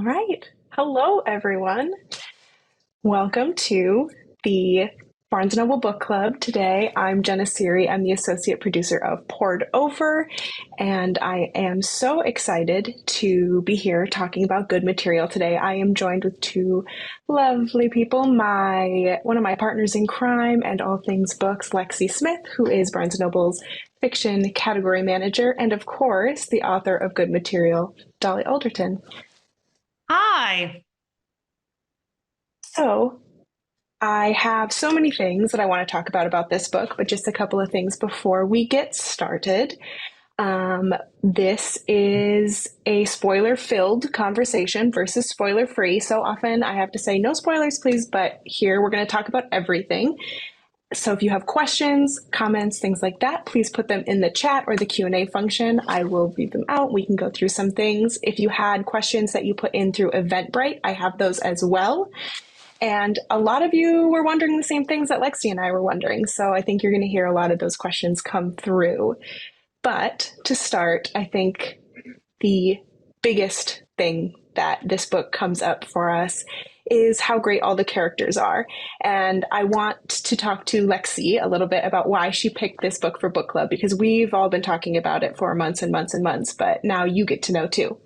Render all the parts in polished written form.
All right. Hello, everyone. Welcome to the Barnes & Noble Book Club. Today, I'm Jenna Seery. I'm the associate producer of Poured Over, and I am so excited to be here talking about good material today. I am joined with two lovely people, one of my partners in crime and all things books, Lexie Smyth, who is Barnes & Noble's fiction category manager, and of course, the author of good material, Dolly Alderton. Hi. So, I have so many things that I want to talk about this book, but just a couple of things before we get started. This is a spoiler-filled conversation versus spoiler-free. So often I have to say no spoilers, please, but here we're going to talk about everything. So if you have questions, comments, things like that, please put them in the chat or the Q&A function. I will read them out. We can go through some things. If you had questions that you put in through Eventbrite, I have those as well. And a lot of you were wondering the same things that Lexie and I were wondering. So I think you're going to hear a lot of those questions come through. But to start, I think the biggest thing that this book comes up for us is how great all the characters are. And I want to talk to Lexie a little bit about why she picked this book for book club, because we've all been talking about it for months and months and months, but now you get to know too.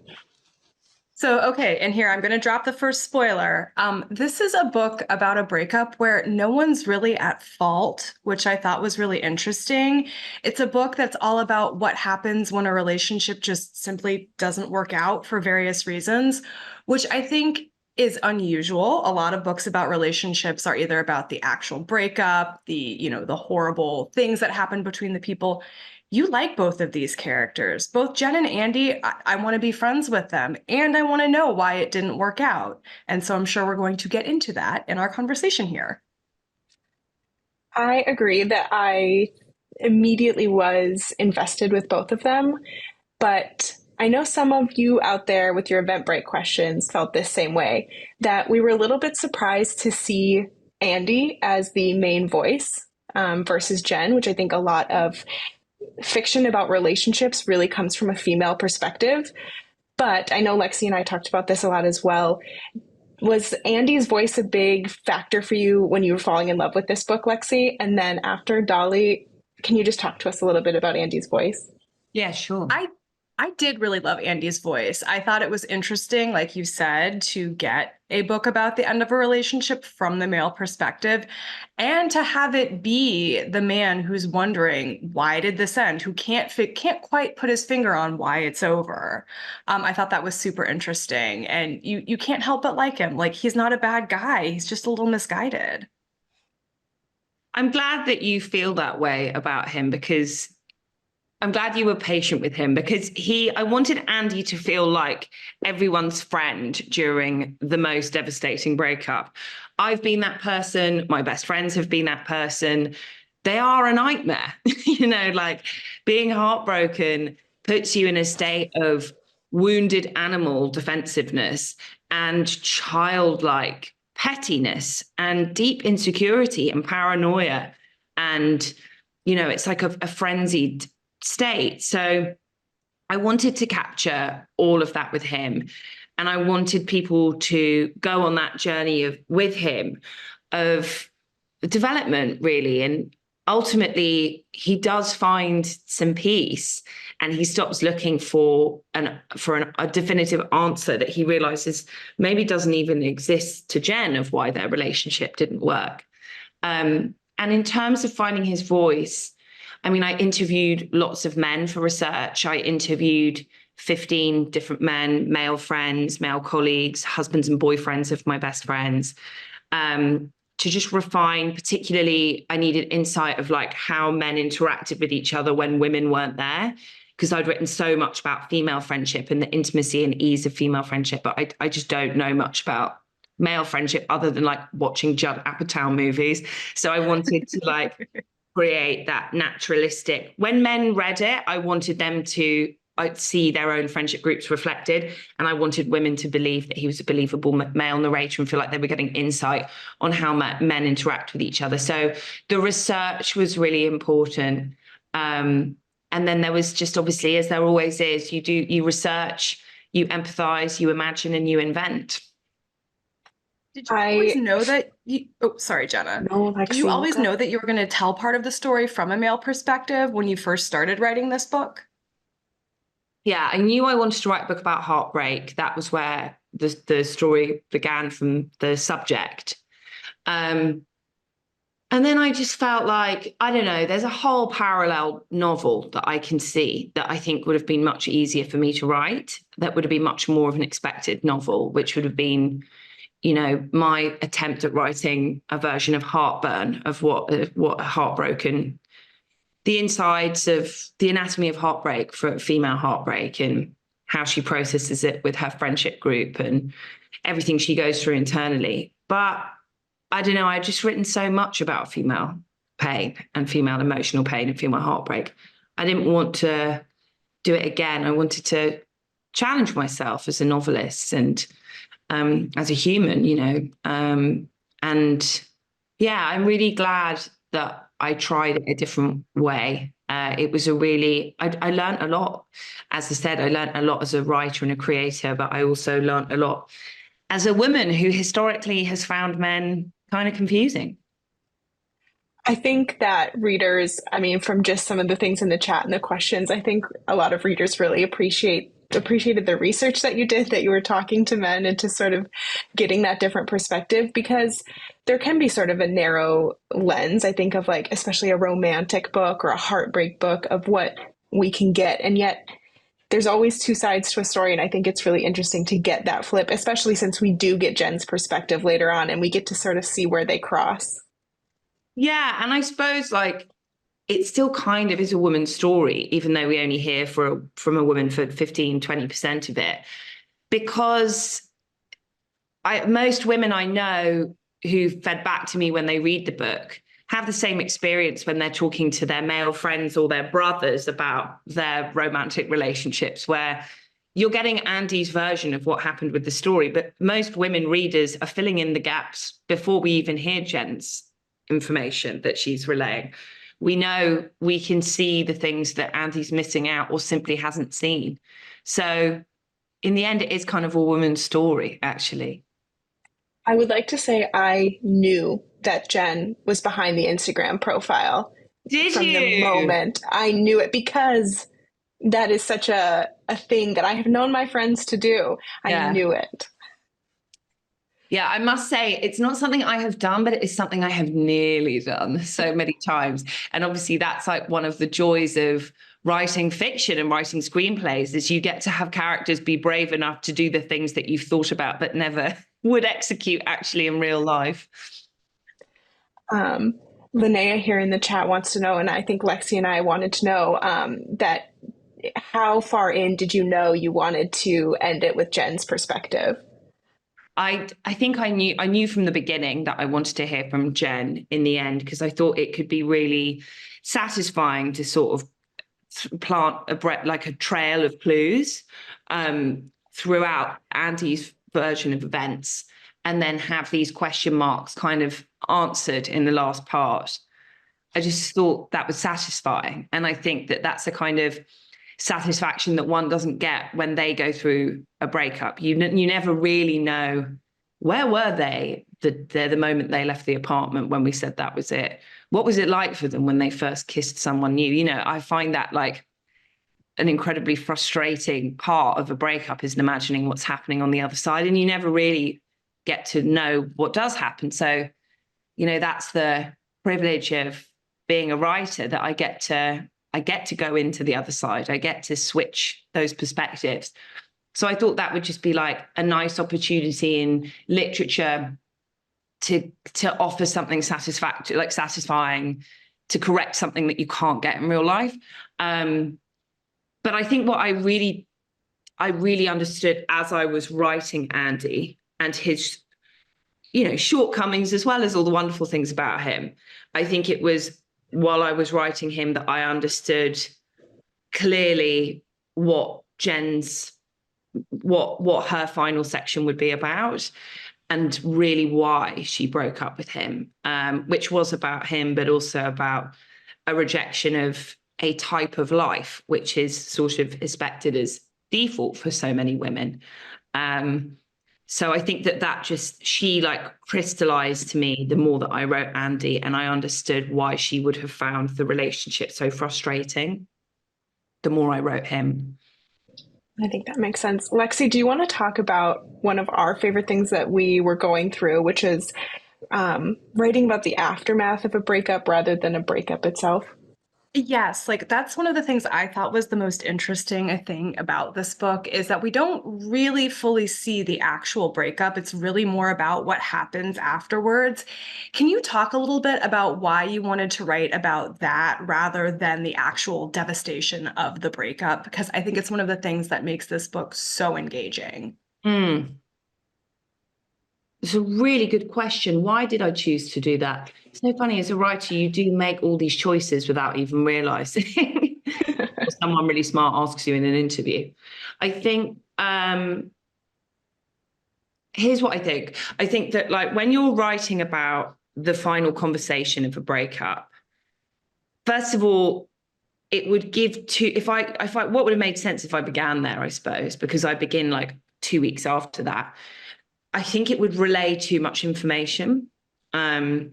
Okay, and here I'm going to drop the first spoiler. This is a book about a breakup where no one's really at fault, which I thought was really interesting. It's a book that's all about what happens when a relationship just simply doesn't work out for various reasons, which I think is unusual. A lot of books about relationships are either about the actual breakup, the horrible things that happen between the people. You like both of these characters, both Jen and Andy. I want to be friends with them, and I want to know why it didn't work out. And so I'm sure we're going to get into that in our conversation here. I agree that I immediately was invested with both of them, but I know some of you out there with your Eventbrite questions felt this same way, that we were a little bit surprised to see Andy as the main voice versus Jen, which I think a lot of fiction about relationships really comes from a female perspective. But I know Lexie and I talked about this a lot as well. Was Andy's voice a big factor for you when you were falling in love with this book, Lexie? And then after Dolly, can you just talk to us a little bit about Andy's voice? Yeah, sure. I did really love Andy's voice. I thought it was interesting, like you said, to get a book about the end of a relationship from the male perspective and to have it be the man who's wondering, why did this end? Who can't quite put his finger on why it's over. I thought that was super interesting. And you can't help but like him. Like, he's not a bad guy. He's just a little misguided. I'm glad that you feel that way about him, because I'm glad you were patient with him, because I wanted Andy to feel like everyone's friend during the most devastating breakup. I've been that person. My best friends have been that person. They are a nightmare. Like, being heartbroken puts you in a state of wounded animal defensiveness and childlike pettiness and deep insecurity and paranoia. And, it's like a frenzied state. So I wanted to capture all of that with him. And I wanted people to go on that journey with him of development, really. And ultimately, he does find some peace, and he stops looking for a definitive answer that he realizes maybe doesn't even exist to Jen, of why their relationship didn't work. And in terms of finding his voice, I interviewed lots of men for research. I interviewed 15 different men, male friends, male colleagues, husbands and boyfriends of my best friends, to just refine. Particularly, I needed insight of like how men interacted with each other when women weren't there, because I'd written so much about female friendship and the intimacy and ease of female friendship, but I just don't know much about male friendship other than like watching Judd Apatow movies. So I wanted to create that naturalistic. When men read it, I wanted them to see their own friendship groups reflected, and I wanted women to believe that he was a believable male narrator and feel like they were getting insight on how men interact with each other. So the research was really important. And then there was just, obviously, as there always is, you research, you empathize, you imagine, and you invent. Did you always I know that you, oh, sorry, Jenna. know Did you Lexie, always know that you were going to tell part of the story from a male perspective when you first started writing this book? Yeah, I knew I wanted to write a book about heartbreak. That was where the story began, from the subject. Um, and then I just felt like, I don't know, there's a whole parallel novel that I can see that I think would have been much easier for me to write. That would have been much more of an expected novel, which would have been, you know, my attempt at writing a version of Heartburn, of what a heartbroken, the insides of the anatomy of heartbreak for a female heartbreak, and how she processes it with her friendship group and everything she goes through internally. But I don't know, I'd just written so much about female pain and female emotional pain and female heartbreak. I didn't want to do it again. I wanted to challenge myself as a novelist and as a human, you know. And yeah, I'm really glad that I tried it a different way. It was a really, I learned a lot. As I said, I learned a lot as a writer and a creator, but I also learned a lot as a woman who historically has found men kind of confusing. I think that readers, I mean, from just some of the things in the chat and the questions, I think a lot of readers really appreciated the research that you did, that you were talking to men and to sort of getting that different perspective, because there can be sort of a narrow lens, I think, of like, especially a romantic book or a heartbreak book, of what we can get. And yet there's always two sides to a story. And I think it's really interesting to get that flip, especially since we do get Jen's perspective later on and we get to sort of see where they cross. Yeah, and I suppose like it still kind of is a woman's story, even though we only hear from a woman for 15, 20% of it. Because most women I know who fed back to me when they read the book have the same experience when they're talking to their male friends or their brothers about their romantic relationships, where you're getting Andy's version of what happened with the story. But most women readers are filling in the gaps before we even hear Jen's information that she's relaying. We know, we can see the things that Andy's missing out or simply hasn't seen. So in the end, it is kind of a woman's story, actually. I would like to say I knew that Jen was behind the Instagram profile Did from the you? moment I knew it, because that is such a thing that I have known my friends to do. I Yeah. knew it. Yeah, I must say it's not something I have done, but it is something I have nearly done so many times. And obviously that's like one of the joys of writing fiction and writing screenplays, is you get to have characters be brave enough to do the things that you've thought about but never would execute actually in real life. Um, Linnea here in the chat wants to know, and I think Lexie and I wanted to know, that how far in did you know you wanted to end it with Jen's perspective? I think I knew from the beginning that I wanted to hear from Jen in the end, because I thought it could be really satisfying to sort of plant like a trail of clues throughout Andy's version of events, and then have these question marks kind of answered in the last part. I just thought that was satisfying, and I think that that's a kind of satisfaction that one doesn't get when they go through a breakup. You never really know, where were they the moment they left the apartment when we said that was it? What was it like for them when they first kissed someone new? You know, I find that like an incredibly frustrating part of a breakup, is imagining what's happening on the other side, and you never really get to know what does happen. So, you know, that's the privilege of being a writer, that I get to go into the other side. I get to switch those perspectives. So I thought that would just be like a nice opportunity in literature to offer something satisfactory, like satisfying, to correct something that you can't get in real life. But I think what I really understood as I was writing Andy and his, you know, shortcomings as well as all the wonderful things about him, I think it was while I was writing him that I understood clearly what what her final section would be about, and really why she broke up with him, which was about him, but also about a rejection of a type of life which is sort of expected as default for so many women. So I think she like crystallized to me the more that I wrote Andy, and I understood why she would have found the relationship so frustrating the more I wrote him. I think that makes sense. Lexie, do you want to talk about one of our favorite things that we were going through, which is writing about the aftermath of a breakup rather than a breakup itself? Yes, like that's one of the things I thought was the most interesting thing about this book is that we don't really fully see the actual breakup. It's really more about what happens afterwards. Can you talk a little bit about why you wanted to write about that rather than the actual devastation of the breakup? Because I think it's one of the things that makes this book so engaging. It's a really good question. Why did I choose to do that? It's so funny, as a writer, you do make all these choices without even realizing. Or someone really smart asks you in an interview. I think, here's what I think. I think that like when you're writing about the final conversation of a breakup, first of all, it would give to, what would have made sense if I began there, I suppose, because I begin like 2 weeks after that. I think it would relay too much information. I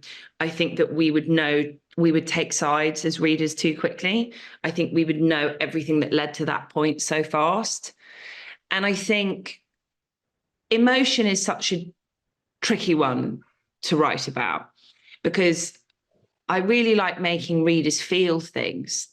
think that we would take sides as readers too quickly. I think we would know everything that led to that point so fast. And I think emotion is such a tricky one to write about because I really like making readers feel things.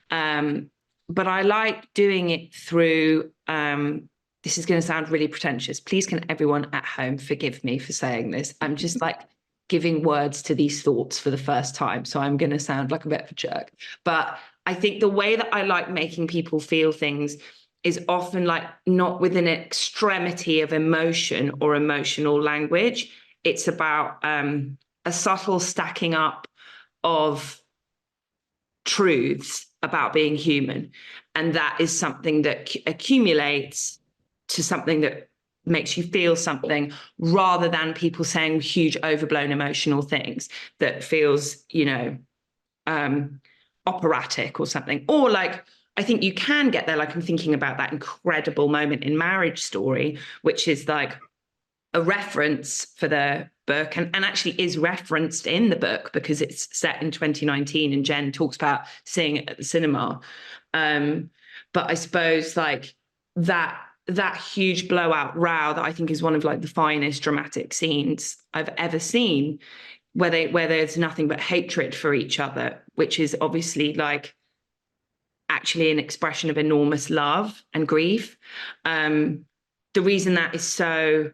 But I like doing it through, this is going to sound really pretentious. Please, can everyone at home forgive me for saying this? I'm just like giving words to these thoughts for the first time. So I'm going to sound like a bit of a jerk. But I think the way that I like making people feel things is often like not with an extremity of emotion or emotional language. It's about a subtle stacking up of truths about being human. And that is something that accumulates to something that makes you feel something rather than people saying huge overblown emotional things that feels, operatic or something. Or like, I think you can get there. Like I'm thinking about that incredible moment in Marriage Story, which is like a reference for the book and actually is referenced in the book because it's set in 2019 and Jen talks about seeing it at the cinema. But I suppose like that huge blowout row that I think is one of like the finest dramatic scenes I've ever seen, where there's nothing but hatred for each other, which is obviously like actually an expression of enormous love and grief. The reason that is so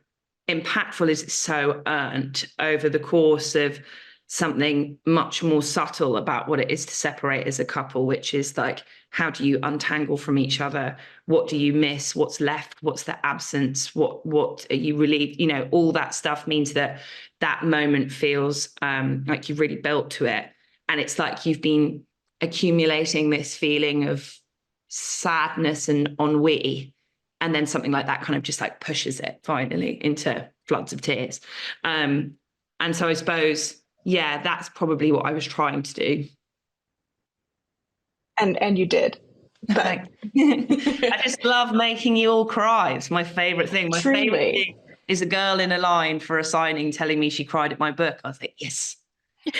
impactful is it's so earned over the course of something much more subtle about what it is to separate as a couple, which is like, how do you untangle from each other? What do you miss? What's left? What's the absence? What are you relieved? All that stuff means that moment feels like you've really built to it. And it's like you've been accumulating this feeling of sadness and ennui. And then something like that kind of just like pushes it finally into floods of tears. And so I suppose, yeah, that's probably what I was trying to do. And you did. But I just love making you all cry. It's my favorite thing. My favorite thing is a girl in a line for a signing telling me she cried at my book. I was like, yes.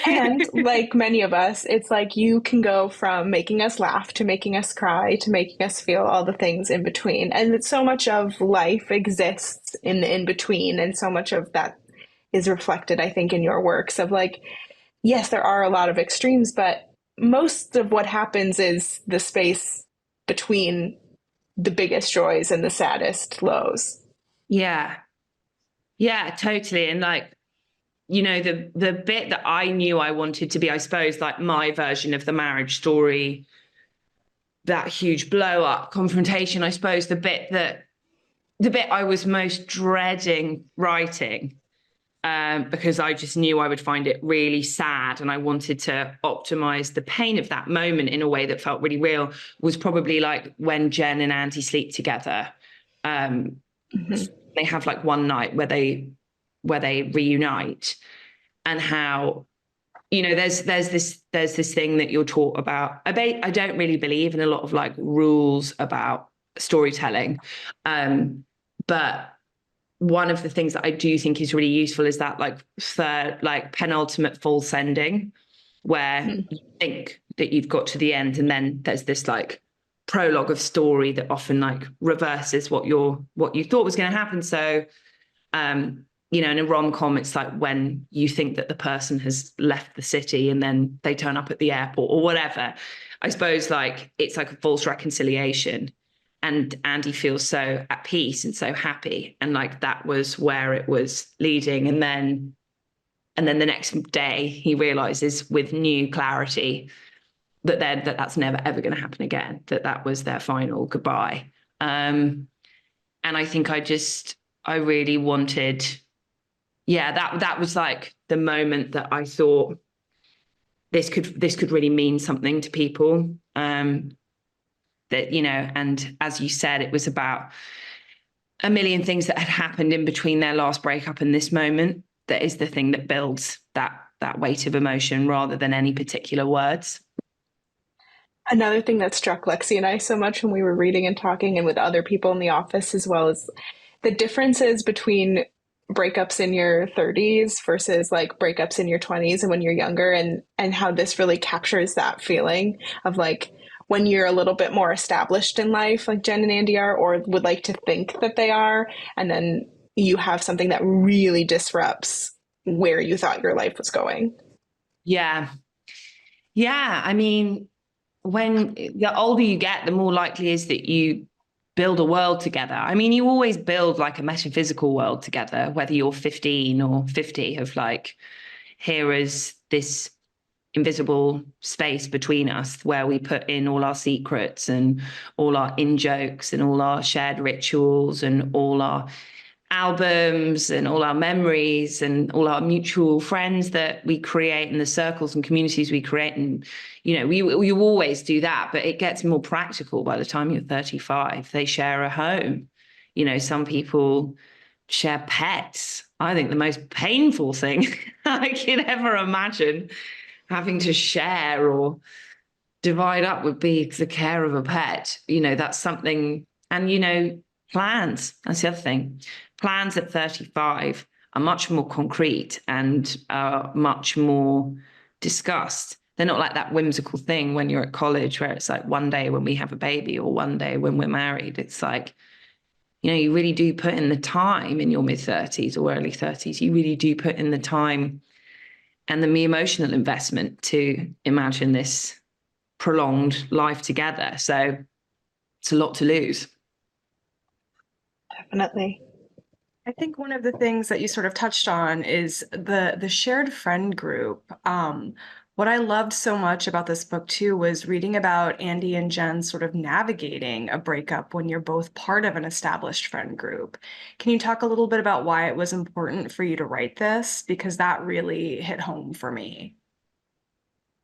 And like many of us, it's like you can go from making us laugh to making us cry to making us feel all the things in between. And so much of life exists in the in between. And so much of that is reflected, I think, in your works of like, yes, there are a lot of extremes, but most of what happens is the space between the biggest joys and the saddest lows. Yeah. Yeah, totally. And like, the bit that I knew I wanted to be, I suppose, like my version of the Marriage Story, that huge blow up confrontation, I suppose the bit I was most dreading writing, because I just knew I would find it really sad and I wanted to optimize the pain of that moment in a way that felt really real, was probably like when Jen and Andy sleep together. They have like one night where they reunite, and how there's this thing that you're taught about. I don't really believe in a lot of like rules about storytelling. But one of the things that I do think is really useful is that like third, like penultimate false ending, where you think that you've got to the end, and then there's this like prologue of story that often like reverses what you thought was going to happen. So you know, in a rom-com, it's like when you think that the person has left the city and then they turn up at the airport or whatever. I suppose like it's like a false reconciliation, and Andy feels so at peace and so happy, and like that was where it was leading. And then the next day he realizes with new clarity that that's never ever going to happen again, that was their final goodbye. And I think I really wanted, that was like the moment that I thought this could really mean something to people. That, you know, and as you said, it was about a million things that had happened in between their last breakup and this moment. That is the thing that builds that weight of emotion rather than any particular words. Another thing that struck Lexie and I so much when we were reading and talking, and with other people in the office as well, is the differences between breakups in your 30s versus like breakups in your 20s and when you're younger, and how this really captures that feeling of like when you're a little bit more established in life, like Jen and Andy are, or would like to think that they are, and then you have something that really disrupts where you thought your life was going. Yeah. I mean, when the older you get, the more likely is that you build a world together. I mean, you always build like a metaphysical world together, whether you're 15 or 50, of like, here is this invisible space between us where we put in all our secrets and all our in-jokes and all our shared rituals and all our albums and all our memories and all our mutual friends that we create and the circles and communities we create. And, you know, we always do that, but it gets more practical by the time you're 35. They share a home. You know, some people share pets. I think the most painful thing I could ever imagine having to share or divide up would be the care of a pet. You know, that's something. And, you know, plans, that's the other thing. Plans at 35 are much more concrete and much more discussed. They're not like that whimsical thing when you're at college where it's like one day when we have a baby or one day when we're married. It's like, you know, you really do put in the time in your mid-30s or early 30s. You really do put in the time and the emotional investment to imagine this prolonged life together. So it's a lot to lose. Definitely. I think one of the things that you sort of touched on is the shared friend group. What I loved so much about this book too was reading about Andy and Jen sort of navigating a breakup when you're both part of an established friend group. Can you talk a little bit about why it was important for you to write this? Because that really hit home for me.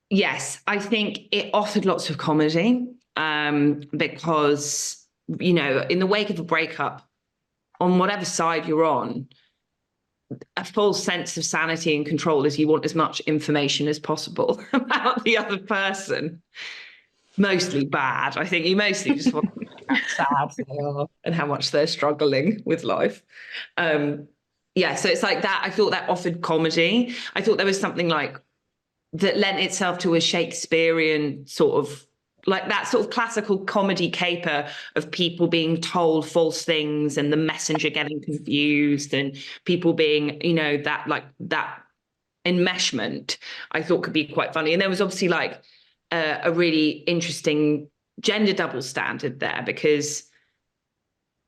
Yes, I think it offered lots of comedy because, you know, in the wake of a breakup, on whatever side you're on, a full sense of sanity and control is you want as much information as possible about the other person. Mostly bad. I think you mostly just want to know how sad they are and how much they're struggling with life. Yeah, so it's like that. I thought that offered comedy. I thought there was something like that lent itself to a Shakespearean sort of like that sort of classical comedy caper of people being told false things and the messenger getting confused and people being, you know, that like that enmeshment I thought could be quite funny. And there was obviously like a really interesting gender double standard there because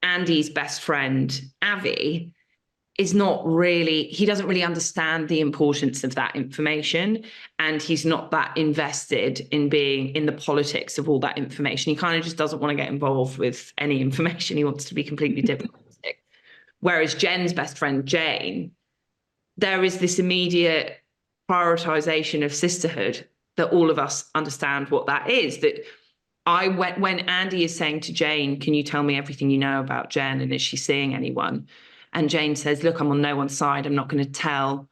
Andy's best friend, Avi, is not really, he doesn't really understand the importance of that information. And he's not that invested in being in the politics of all that information. He kind of just doesn't want to get involved with any information. He wants to be completely diplomatic. Whereas Jen's best friend, Jane, there is this immediate prioritization of sisterhood that all of us understand what that is. That when Andy is saying to Jane, can you tell me everything you know about Jen? And is she seeing anyone? And Jane says, look, I'm on no one's side. I'm not going to tell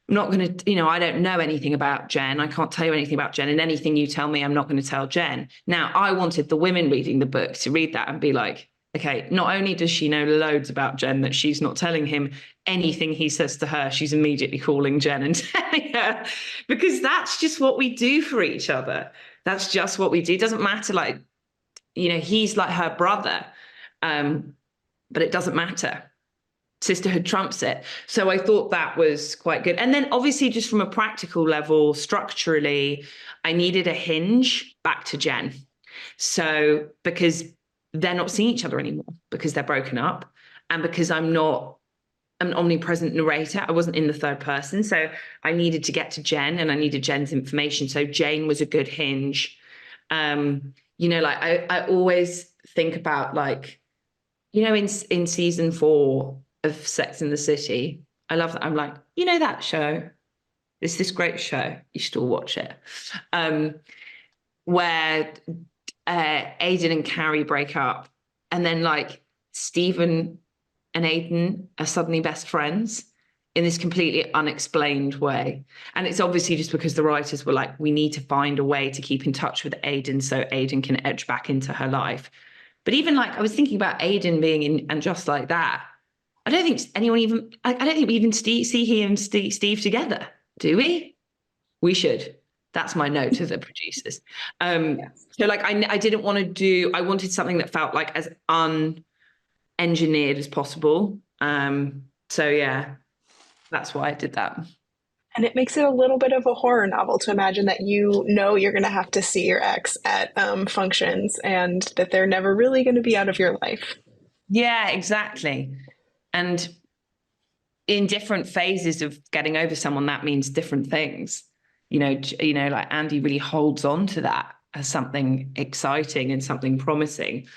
I'm not going to, I don't know anything about Jen. I can't tell you anything about Jen. And anything you tell me, I'm not going to tell Jen. Now, I wanted the women reading the book to read that and be like, okay, not only does she know loads about Jen, that she's not telling him anything he says to her, she's immediately calling Jen and telling her, because that's just what we do for each other. That's just what we do. It doesn't matter, like, he's like her brother, but it doesn't matter. Sisterhood trumps it. So I thought that was quite good. And then obviously just from a practical level, structurally, I needed a hinge back to Jen. So because they're not seeing each other anymore, because they're broken up, and because I'm not an omnipresent narrator, I wasn't in the third person. So I needed to get to Jen, and I needed Jen's information. So Jane was a good hinge. Like I always think about, like, in season 4 of Sex and the City, I love that. I'm like, that show, it's this great show, you should all watch it, where Aidan and Carrie break up, and then like Stephen and Aidan are suddenly best friends in this completely unexplained way. And it's obviously just because the writers were like, we need to find a way to keep in touch with Aidan so Aidan can edge back into her life. But even like, I was thinking about Aidan being in And Just Like That. I don't think we even see he and Steve together, do we? We should. That's my note to the producers. So like, I didn't want to I wanted something that felt like as unengineered as possible. So yeah, that's why I did that. And it makes it a little bit of a horror novel to imagine that you're going to have to see your ex at functions and that they're never really going to be out of your life. Yeah, exactly. And in different phases of getting over someone, that means different things. Like Andy really holds on to that as something exciting and something promising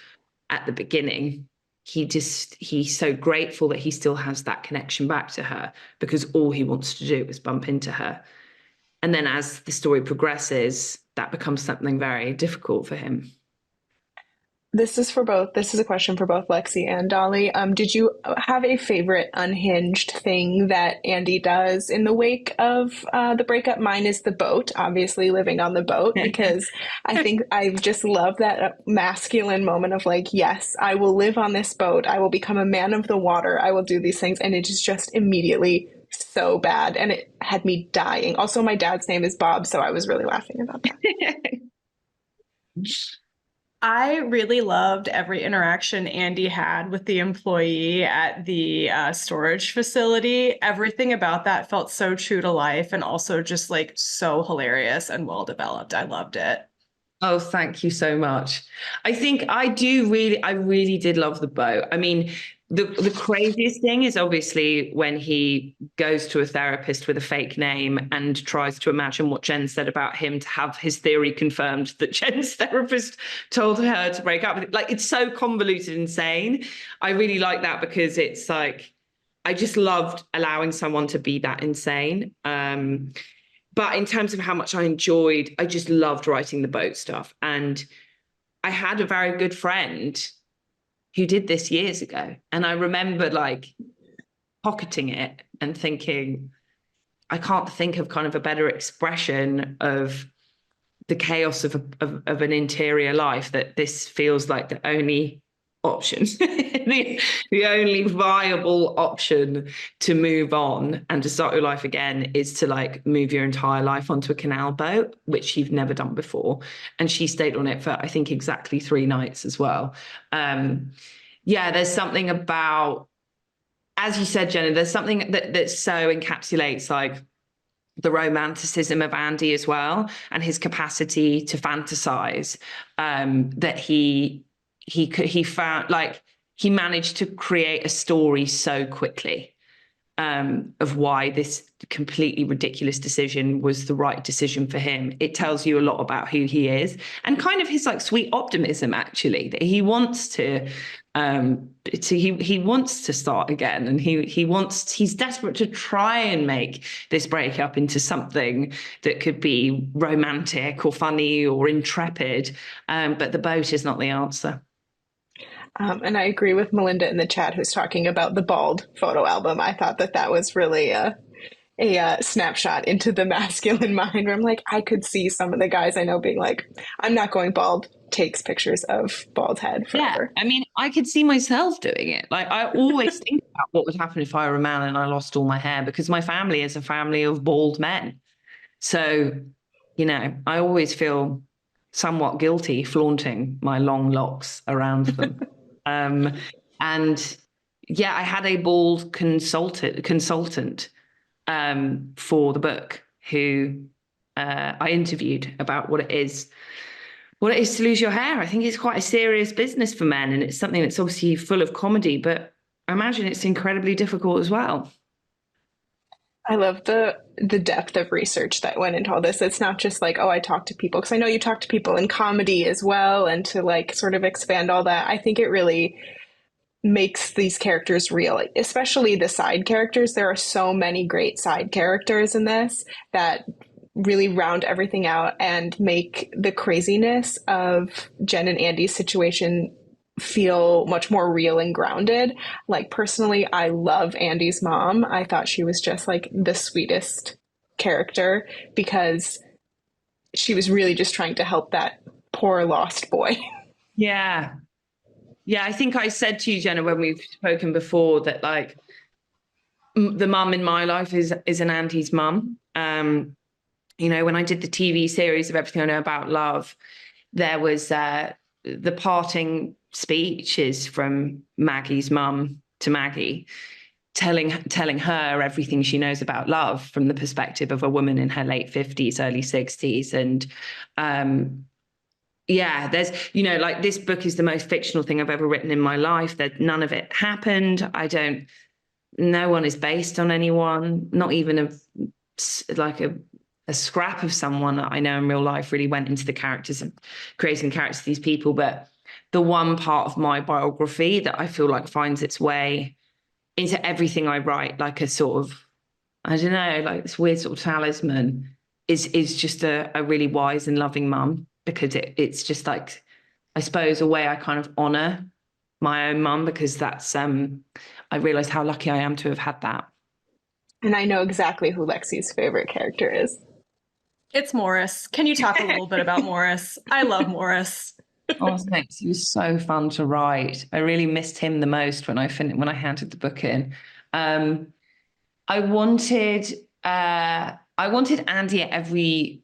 at the beginning. He's so grateful that he still has that connection back to her, because all he wants to do is bump into her. And then as the story progresses, that becomes something very difficult for him. This is a question for both Lexie and Dolly. Did you have a favorite unhinged thing that Andy does in the wake of the breakup? Mine is the boat, obviously living on the boat, because I think I just love that masculine moment of like, yes, I will live on this boat. I will become a man of the water. I will do these things. And it is just immediately so bad. And it had me dying. Also, my dad's name is Bob, so I was really laughing about that. I really loved every interaction Andy had with the employee at the storage facility. Everything about that felt so true to life and also just like so hilarious and well developed. I loved it. Oh, thank you so much. I really did love the boat. I mean, the craziest thing is obviously when he goes to a therapist with a fake name and tries to imagine what Jen said about him to have his theory confirmed that Jen's therapist told her to break up. Like, it's so convoluted and insane. I really like that because it's like, I just loved allowing someone to be that insane. But in terms of how much I just loved writing the boat stuff. And I had a very good friend who did this years ago. And I remember like pocketing it and thinking, I can't think of kind of a better expression of the chaos of an interior life, that this feels like the only option, the only viable option to move on and to start your life again is to like move your entire life onto a canal boat, which you've never done before. And she stayed on it for, I think, exactly 3 nights as well. There's something about, as you said, Jenna, there's something that so encapsulates like the romanticism of Andy as well, and his capacity to fantasize, that he found, like, he managed to create a story so quickly, of why this completely ridiculous decision was the right decision for him. It tells you a lot about who he is and kind of his like sweet optimism, actually, that he wants to he wants to start again, and he's desperate to try and make this breakup into something that could be romantic or funny or intrepid, but the boat is not the answer. And I agree with Melinda in the chat who's talking about the bald photo album. I thought that was really a snapshot into the masculine mind where I'm like, I could see some of the guys I know being like, I'm not going bald, takes pictures of bald head Yeah, forever. I mean, I could see myself doing it. Like, I always think about what would happen if I were a man and I lost all my hair, because my family is a family of bald men. So, I always feel somewhat guilty flaunting my long locks around them. Um, and yeah, I had a bald consultant for the book who I interviewed about what it is to lose your hair. I think it's quite a serious business for men, and it's something that's obviously full of comedy, but I imagine it's incredibly difficult as well. I love the depth of research that went into all this. It's not just like, oh, I talked to people, because I know you talk to people in comedy as well, and to like sort of expand all that. I think it really makes these characters real, especially the side characters. There are so many great side characters in this that really round everything out and make the craziness of Jen and Andy's situation feel much more real and grounded. Like, personally, I love Andy's mom. I thought she was just like the sweetest character because she was really just trying to help that poor lost boy. Yeah. Yeah, I think I said to you, Jenna, when we've spoken before, that like the mum in my life is an Andy's mum. When I did the TV series of Everything I Know About Love, there was the parting speeches from Maggie's mum to Maggie, telling her everything she knows about love from the perspective of a woman in her late 50s, early 60s. And yeah, there's, like, this book is the most fictional thing I've ever written in my life. That none of it happened. No one is based on anyone, not even a scrap of someone that I know in real life really went into the characters and creating characters of these people. But the one part of my biography that I feel like finds its way into everything I write, like a sort of, I don't know, like this weird sort of talisman, is just a really wise and loving mum, because it's just like, I suppose, a way I kind of honor my own mum, because that's I realize how lucky I am to have had that. And I know exactly who Lexi's favorite character is. It's Morris. Can you talk a little bit about Morris? I love Morris. Oh, thanks. He was so fun to write. I really missed him the most when I handed the book in. Um, I wanted Andy at every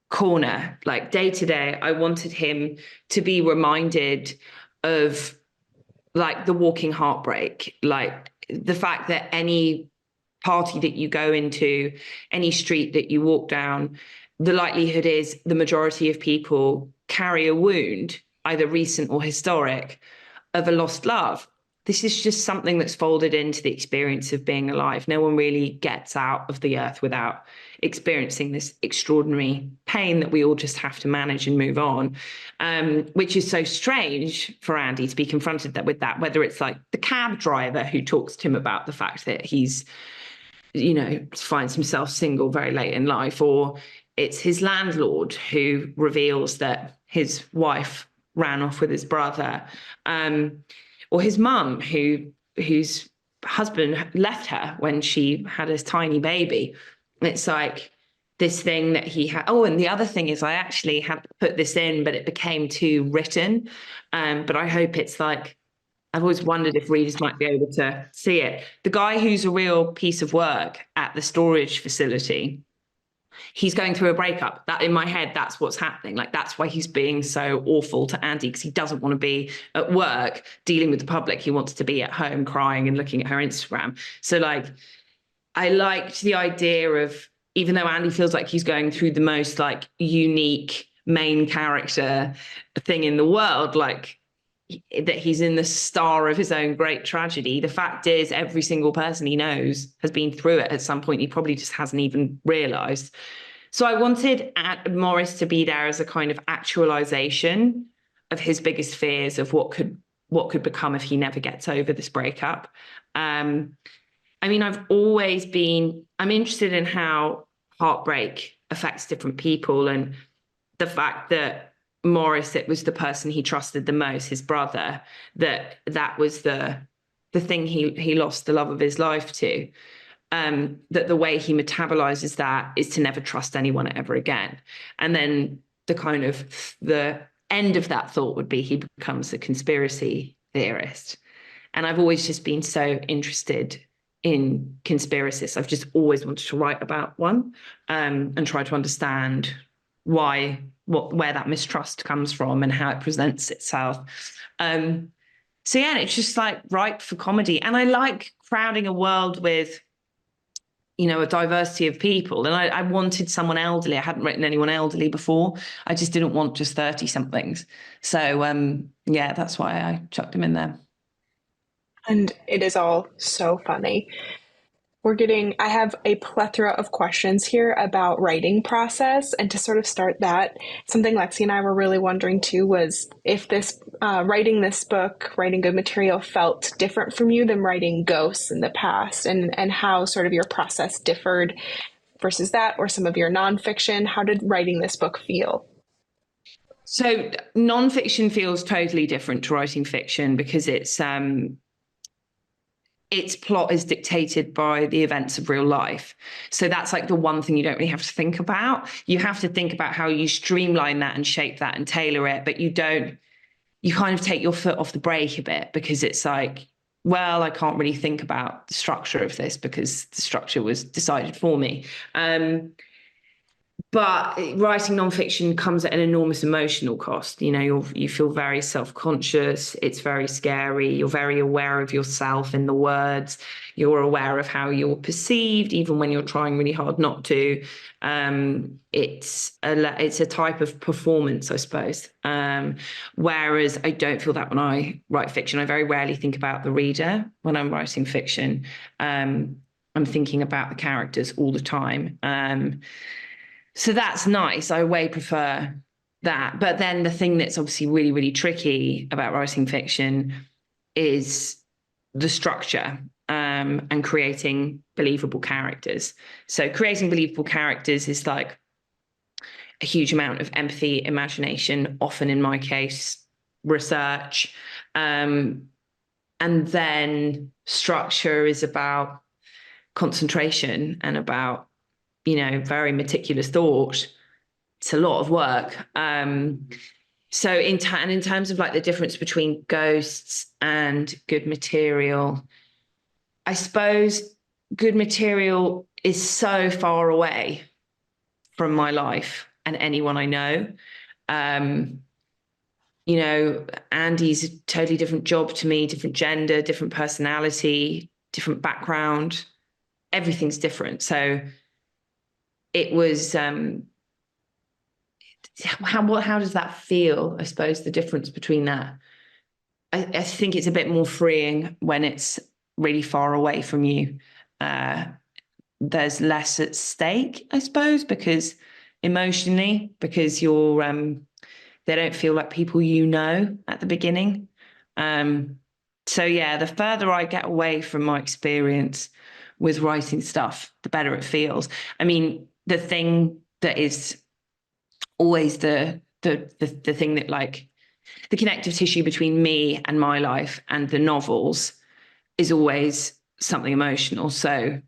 corner, like day to day. I wanted him to be reminded of like the walking heartbreak, like the fact that any party that you go into, any street that you walk down, the likelihood is the majority of people carry a wound, either recent or historic, of a lost love. This is just something that's folded into the experience of being alive. No one really gets out of the earth without experiencing this extraordinary pain that we all just have to manage and move on, which is so strange for Andy to be confronted with that, whether it's like the cab driver who talks to him about the fact that he's, finds himself single very late in life, or it's his landlord who reveals that his wife ran off with his brother, or his mum whose husband left her when she had a tiny baby. It's like this thing that he had. Oh, and the other thing is, I actually had to put this in, but it became too written. But I hope it's like, I've always wondered if readers might be able to see it. The guy who's a real piece of work at the storage facility, he's going through a breakup. That, in my head, that's what's happening. Like, that's why he's being so awful to Andy, because he doesn't want to be at work dealing with the public. He wants to be at home crying and looking at her Instagram. So like, I liked the idea of, even though Andy feels like he's going through the most like unique main character thing in the world, like that he's in the star of his own great tragedy. The fact is, every single person he knows has been through it at some point. He probably just hasn't even realized. So I wanted Morris to be there as a kind of actualization of his biggest fears of what could become if he never gets over this breakup. I mean, I'm interested in how heartbreak affects different people, and the fact that Morris, it was the person he trusted the most, his brother, that was the thing he lost the love of his life to. that the way he metabolizes that is to never trust anyone ever again. And then the end of that thought would be he becomes a conspiracy theorist. And I've always just been so interested in conspiracies. I've just always wanted to write about one, and try to understand where that mistrust comes from and how it presents itself. So yeah, it's just like ripe for comedy. And I like crowding a world with, a diversity of people. And I wanted someone elderly. I hadn't written anyone elderly before. I just didn't want just 30 somethings. So yeah, that's why I chucked him in there. And it is all so funny. I have a plethora of questions here about writing process. And to sort of start that, something Lexie and I were really wondering too was if writing this book, writing good material, felt different from you than writing Ghosts in the past, and how sort of your process differed versus that, or some of your nonfiction. How did writing this book feel? So nonfiction feels totally different to writing fiction because its plot is dictated by the events of real life. So that's like the one thing you don't really have to think about. You have to think about how you streamline that and shape that and tailor it, but you kind of take your foot off the brake a bit because it's like, well, I can't really think about the structure of this because the structure was decided for me. But writing nonfiction comes at an enormous emotional cost. You feel very self-conscious. It's very scary. You're very aware of yourself in the words. You're aware of how you're perceived, even when you're trying really hard not to. It's a type of performance, I suppose. Whereas I don't feel that when I write fiction. I very rarely think about the reader when I'm writing fiction. I'm thinking about the characters all the time. So that's nice. I way prefer that. But then the thing that's obviously really, really tricky about writing fiction is the structure, and creating believable characters. So creating believable characters is like a huge amount of empathy, imagination, often in my case, research. And then structure is about concentration and about very meticulous thought. It's a lot of work. So in terms of like the difference between Ghosts and good material, I suppose good material is so far away from my life and anyone I know. Andy's a totally different job to me, different gender, different personality, different background. Everything's different. So it was how does that feel? I suppose the difference between that. I think it's a bit more freeing when it's really far away from you. There's less at stake, I suppose, because emotionally, because they don't feel like people at the beginning. So yeah, the further I get away from my experience with writing stuff, the better it feels. I mean, the thing that is always the thing that, like, the connective tissue between me and my life and the novels is always something emotional. So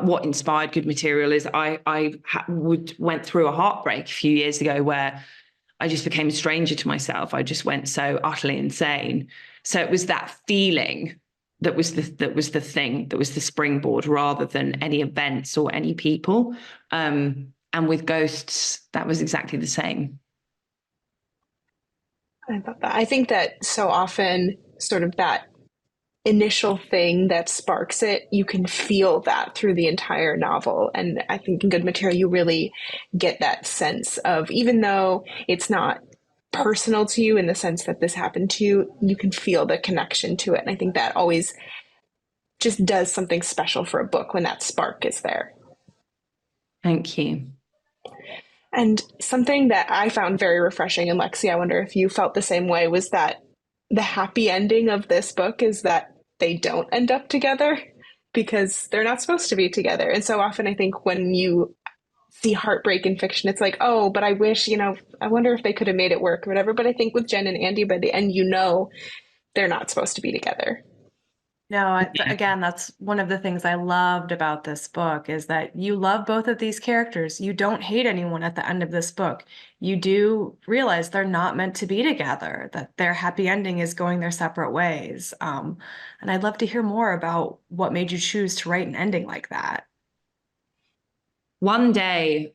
what inspired good material is I went through a heartbreak a few years ago where I just became a stranger to myself. I just went so utterly insane. So it was that feeling that was the thing, that was the springboard, rather than any events or any people. And with Ghosts, that was exactly the same. I thought that. I think that so often, sort of that initial thing that sparks it, you can feel that through the entire novel. And I think in good material, you really get that sense of, even though it's not personal to you in the sense that this happened to you, you can feel the connection to it. And I think that always just does something special for a book when that spark is there. Thank you. And something that I found very refreshing, and Lexie, I wonder if you felt the same way, was that the happy ending of this book is that they don't end up together because they're not supposed to be together. And so often I think when you see heartbreak in fiction, it's like, oh, but I wish, I wonder if they could have made it work or whatever. But I think with Jen and Andy, by the end, they're not supposed to be together. No, Yeah. again, that's one of the things I loved about this book is that you love both of these characters. You don't hate anyone at the end of this book. You do realize they're not meant to be together, that their happy ending is going their separate ways. And I'd love to hear more about what made you choose to write an ending like that. One day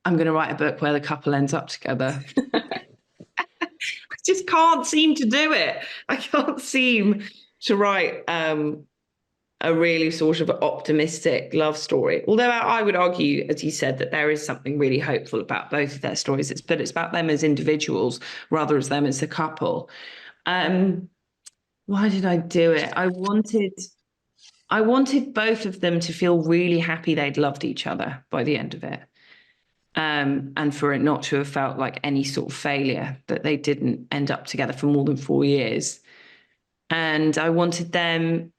I'm going to write a book where the couple ends up together. I just can't seem to do it. I can't seem to write a really sort of optimistic love story. Although I would argue, as you said, that there is something really hopeful about both of their stories. But it's about them as individuals rather as them as a couple. Why did I do it? I wanted both of them to feel really happy they'd loved each other by the end of it. And for it not to have felt like any sort of failure, that they didn't end up together for more than 4 years. And I wanted them,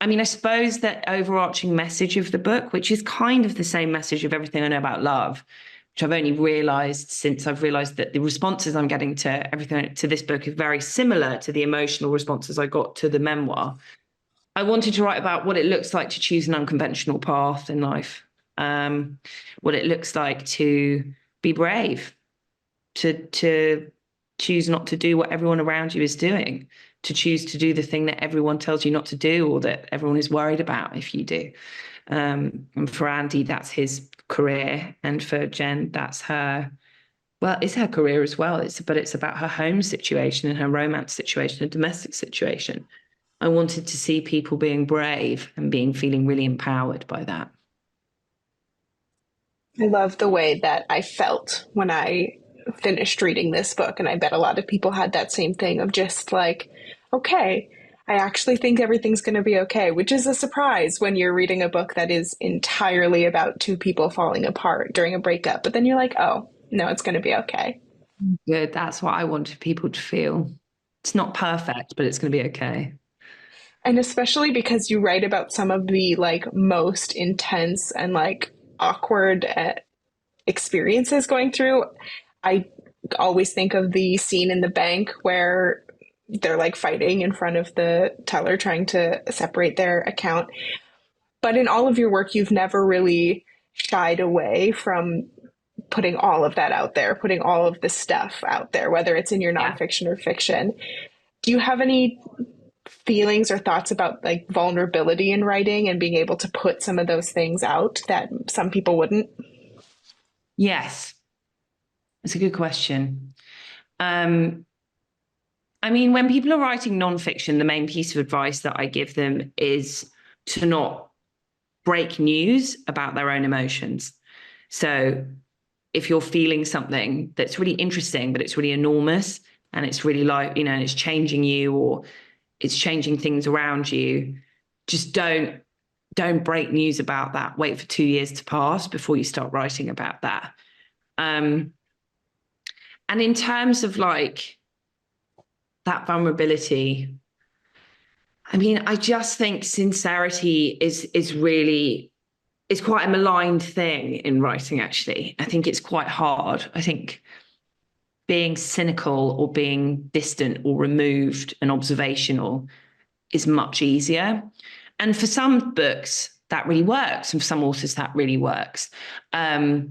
I mean, I suppose that overarching message of the book, which is kind of the same message of Everything I Know About Love, which I've only realized since I've realized that the responses I'm getting to everything to this book is very similar to the emotional responses I got to the memoir. I wanted to write about what it looks like to choose an unconventional path in life, what it looks like to be brave, to choose not to do what everyone around you is doing, to choose to do the thing that everyone tells you not to do or that everyone is worried about if you do. And for Andy, that's his career, and for Jen, that's her. Well, it's her career as well. But it's about her home situation and her romance situation and domestic situation. I wanted to see people being brave and feeling really empowered by that. I love the way that I felt when I finished reading this book. And I bet a lot of people had that same thing of just like, okay, I actually think everything's going to be okay, which is a surprise when you're reading a book that is entirely about two people falling apart during a breakup. But then you're like, oh, no, it's going to be okay. Good. That's what I wanted people to feel. It's not perfect, but it's going to be okay. And especially because you write about some of the like most intense and like awkward experiences going through. I always think of the scene in the bank where they're like fighting in front of the teller trying to separate their account. But in all of your work, you've never really shied away from putting all of that out there, putting all of the stuff out there, whether it's in your Yeah. nonfiction or fiction. Do you have any feelings or thoughts about like vulnerability in writing and being able to put some of those things out that some people wouldn't? Yes. It's a good question. Um, I mean, when people are writing nonfiction, the main piece of advice that I give them is to not break news about their own emotions. So if you're feeling something that's really interesting, but it's really enormous and it's really like, and it's changing you or it's changing things around you, just don't break news about that. Wait for 2 years to pass before you start writing about that. And in terms of like that vulnerability, I mean, I just think sincerity is really, it's quite a maligned thing in writing, actually. I think it's quite hard. I think being cynical or being distant or removed and observational is much easier. And for some books, that really works. And for some authors, that really works. But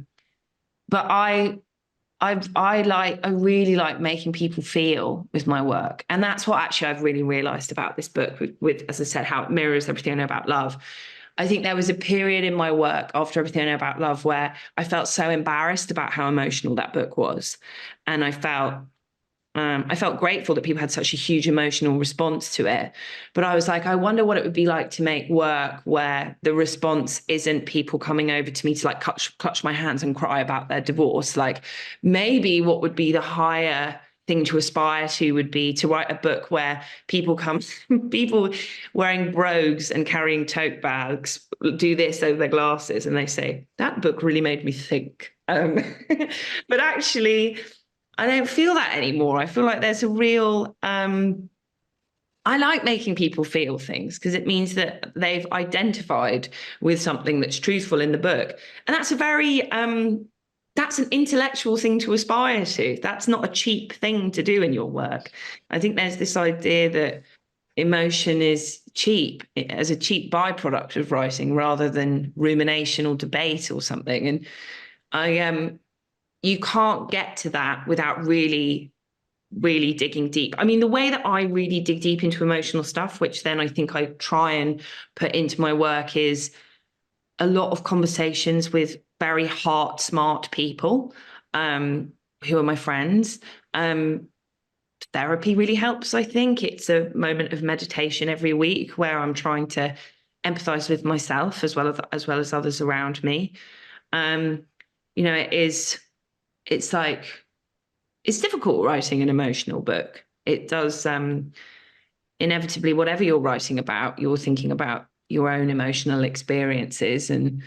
I really like making people feel with my work. And that's what actually I've really realized about this book with, as I said, how it mirrors Everything I Know About Love. I think there was a period in my work after Everything I Know About Love where I felt so embarrassed about how emotional that book was. And I felt grateful that people had such a huge emotional response to it. But I was like, I wonder what it would be like to make work where the response isn't people coming over to me to like clutch my hands and cry about their divorce. Like maybe what would be the higher thing to aspire to would be to write a book where people wearing brogues and carrying tote bags do this over their glasses and they say, that book really made me think. But actually, I don't feel that anymore. I feel like there's a real, I like making people feel things because it means that they've identified with something that's truthful in the book. And that's that's an intellectual thing to aspire to. That's not a cheap thing to do in your work. I think there's this idea that emotion is cheap as a cheap byproduct of writing rather than rumination or debate or something. And you can't get to that without really digging deep. I mean, the way that I really dig deep into emotional stuff, which then I think I try and put into my work, is a lot of conversations with very heart smart people who are my friends. Therapy really helps, I think. It's a moment of meditation every week where I'm trying to empathize with myself as well as others around me. It's like, it's difficult writing an emotional book. It does inevitably, whatever you're writing about, you're thinking about your own emotional experiences, and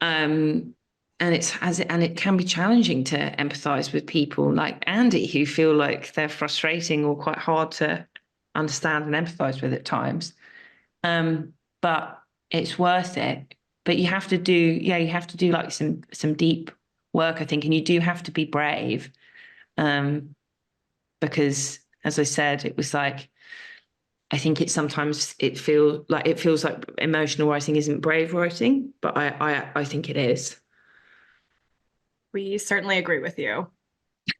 it can be challenging to empathize with people like Andy who feel like they're frustrating or quite hard to understand and empathize with at times. But it's worth it. But you have to do like some deep work, I think, and you do have to be brave. Because as I said, it was like, I think it feels like emotional writing isn't brave writing, but I think it is. We certainly agree with you.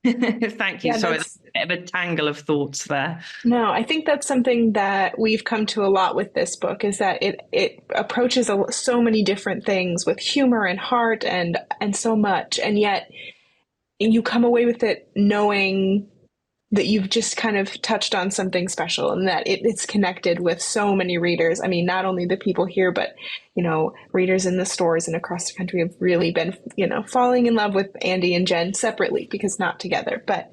Thank you. Yeah, Sorry, that's a bit of a tangle of thoughts there. no, I think that's something that we've come to a lot with this book is that it approaches so many different things with humor and heart and so much, and yet you come away with it knowing that you've just kind of touched on something special and that it's connected with so many readers. I mean, not only the people here, but, readers in the stores and across the country have really been, falling in love with Andy and Jen separately because not together. But,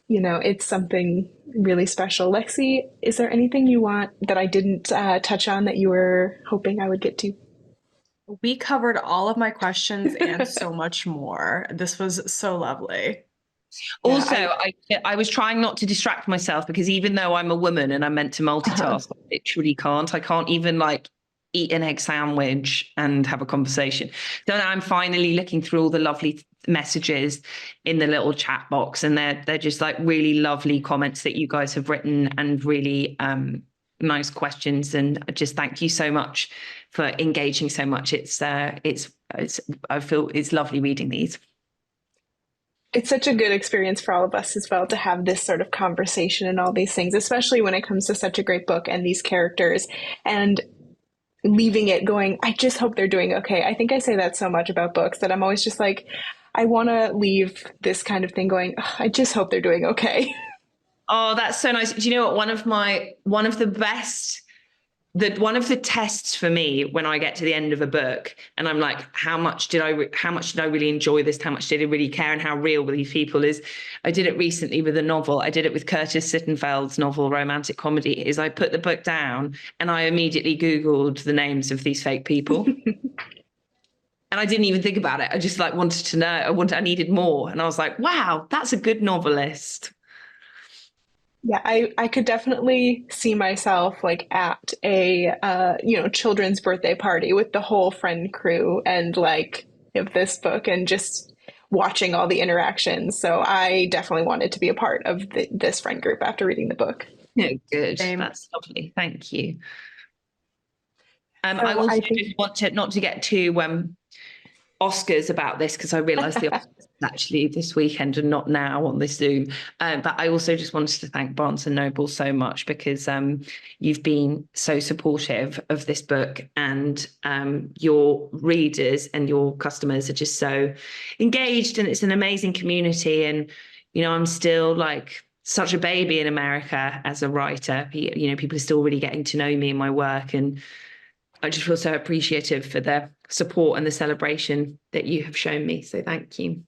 it's something really special. Lexie, is there anything you want that I didn't touch on that you were hoping I would get to? We covered all of my questions and so much more. This was so lovely. Yeah, Also, I was trying not to distract myself because even though I'm a woman and I'm meant to multitask, I literally can't. I can't even like eat an egg sandwich and have a conversation. So now I'm finally looking through all the lovely messages in the little chat box, and they're just like really lovely comments that you guys have written and really nice questions. And just thank you so much for engaging so much. I feel it's lovely reading these. it's such a good experience for all of us as well to have this sort of conversation and all these things, especially when it comes to such a great book and these characters, and leaving it going, I just hope they're doing okay. I think I say that so much about books that I'm always just like, I want to leave this kind of thing going, I just hope they're doing okay. Oh, that's so nice. Do you know what? One of the tests for me when I get to the end of a book and I'm like, how much did I really enjoy this? How much did I really care? And how real were these people? Is I did it recently with a novel. I did it with Curtis Sittenfeld's novel, Romantic Comedy, is I put the book down and I immediately Googled the names of these fake people. And I didn't even think about it. I just like wanted to know. I needed more. And I was like, wow, that's a good novelist. Yeah, I could definitely see myself like at a children's birthday party with the whole friend crew and like of this book and just watching all the interactions. So I definitely wanted to be a part of this friend group after reading the book. Yeah, good. Same. That's lovely. Thank you. So I also I think just want to not to get too Oscars about this because I realised the Oscars is actually this weekend and not now on this Zoom. But I also just wanted to thank Barnes and Noble so much because you've been so supportive of this book, and your readers and your customers are just so engaged, and it's an amazing community. And I'm still like such a baby in America as a writer. People are still really getting to know me and my work, and I just feel so appreciative for the support and the celebration that you have shown me. So thank you.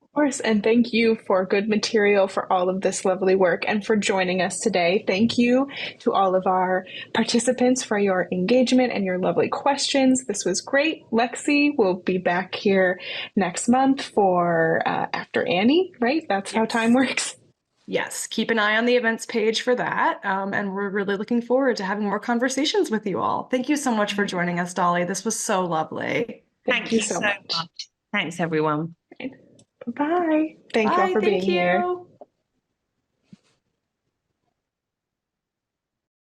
Of course, and thank you for good material for all of this lovely work and for joining us today. Thank you to all of our participants for your engagement and your lovely questions. This was great. Lexie will be back here next month for After Annie, right? That's how time works. Yes, keep an eye on the events page for that. And we're really looking forward to having more conversations with you all. Thank you so much for joining us, Dolly. This was so lovely. Thank you so much. Thanks, everyone. Bye. Thank you all Bye, for being thank here. you.